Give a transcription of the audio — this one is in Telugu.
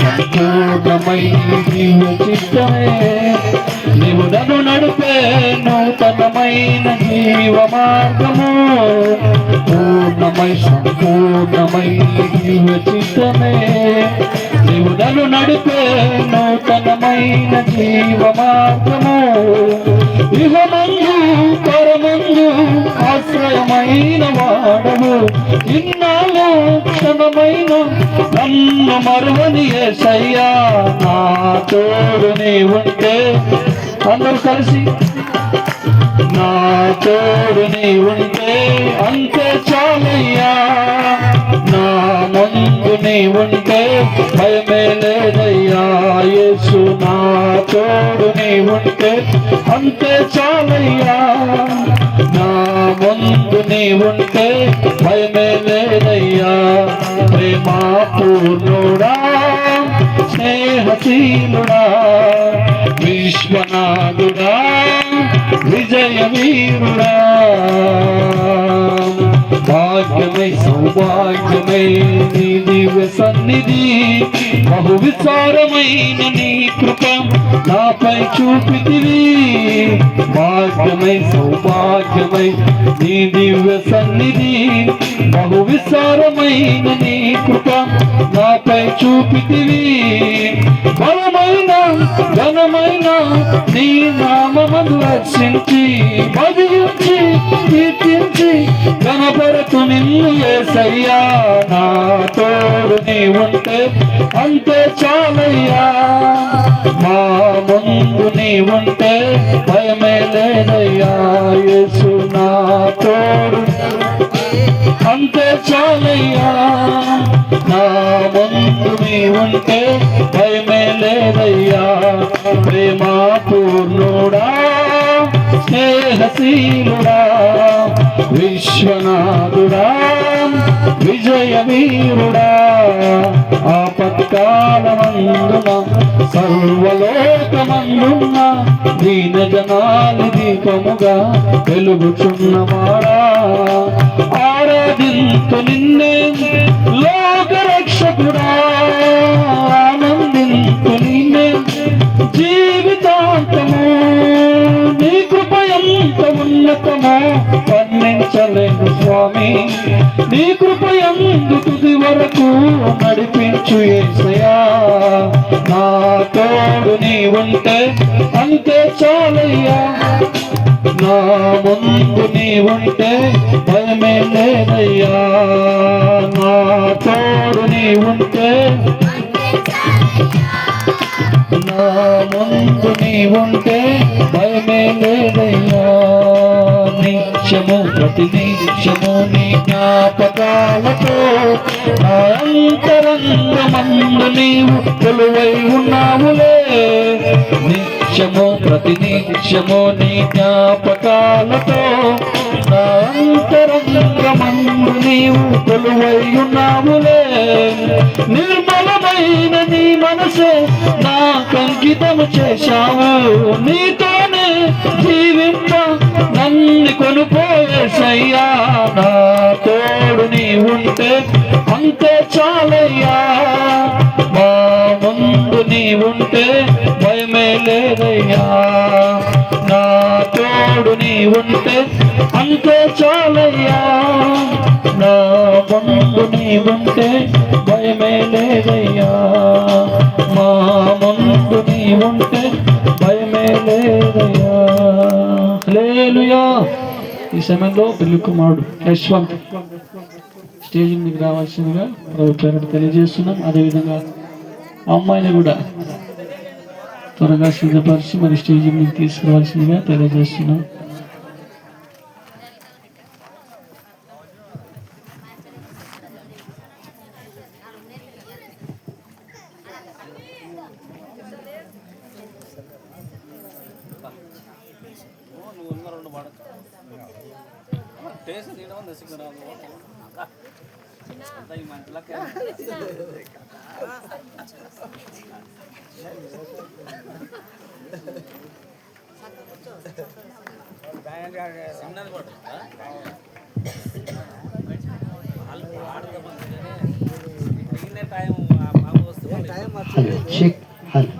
సంపూర్ణమైన చిత్తమే నీవు నన్ను నడిపే నూతనమైన జీవ మార్గము సంపూర్ణమైన చిత్తమే నీవు నన్ను నడిపే నూతనమైన జీవ మార్గము ఇహమందు పరమందు ఆశ్రయమైన వాడవు ఇన్నాళ్ళు క్షణమైన నన్ను మరువని యేసయ్యా నా తోడు నీ ఉంటే అందరూ కలిసి నా తోడు నీ ఉంటే అంతే చాలయ్యా నా ముందు నీ ఉంటే భయమే లేదయ్యా యేసు నా తోడు నీ ఉంటే అంతే చాలయ్యా నా ముందు నీ ఉంటే భయమే లేదయ్యా ప్రేమా పూర్ణుడా స్నేహశీలుడా విశ్వనాథుడా విజయ వీరుడా భాగ్యమై సౌభాగ్యమై నీ దివ్య సన్నిధి బహు విచారమైన నీ కృప నాపై చూపితివి భాగ్యమై సౌభాగ్యమై నీ దివ్య సన్నిధి బహు విచారమైన నీ కృప నాపై చూపితివి బలమైన ఘనమైన నీ నామమును రక్షించి భజించి కీర్తించి కనపరచు నిన్ను యేసయ్యా నా తోడు నీ ఉంటే అంతే చాలయ్యా మా ముందు నీ ఉంటే భయమే లేదయ్యా యేసు నా తోడు అంతే చాలయ్యా నా ముందు నీ ఉంటే భయమే లేదయ్యా ప్రేమా పూర్ణుడా స్నేహశీలుడా విశ్వనాథుడా విజయ వీరుడా ఆపత్కాలమందున సర్వలోకమందున్న దీన జనాలి దీపముగా వెలుగుచున్నవాడా ఆరాధింతు నిన్నే లోకరక్షకుడా ఆనందింతు నిన్నే జీవితాంతము నీ కృప ఎంత ఉన్నతమో వర్ణించలేను స్వామి నీ కృప ఎందు తుది వరకు నడిపించు యేసయ్యా నా తోడు నీ ఉంటే అంతే చాలయ్యా నా ముందు నీ ఉంటే భయమే లేదయ్యా నా తోడు నీ ఉంటే నా ముందు నీ ఉంటే భయమే లేదయ్యా నిత్యము ప్రతి నిత్యము నీ జ్ఞాపకాలతో నా అంతరంగమందు నీవు కొలువై ఉన్నావులే నిత్యము ప్రతి నిత్యము నీ జ్ఞాపకాలతో నా అంతరంగమందు నీవు కొలువై ఉన్నావులే నిర్మలమైన నీ మనసే నాకంకితము చేశావు నీతోనే జీవింప నన్ను కొనుపోయేసయ్యా నా తోడు నీ ఉంటే అంతే చాలయ్యా మా ముందు నీ ఉంటే భయమే లేదయ్యా నా తోడు నీ ఉంటే అంతే చాలయ్యా నా ముందు నీ ఉంటే భయమే లేదయ్యా మా ముందు నీ ఉంటే భయమే లేదయ్యా హల్లెలూయా ఈ సమయంలో పెళ్లి కుమారుడు యశ్వంత్ స్టేజ్ మీదకి రావాల్సిందిగా ప్రభు పేరు తెలియజేస్తున్నాం అదేవిధంగా అమ్మాయిని కూడా త్వరగా సిద్ధపరిచి మరి స్టేజ్ మీదకి తీసుకురావాల్సిందిగా తెలియజేస్తున్నాం టైం హలో చెక్ హలో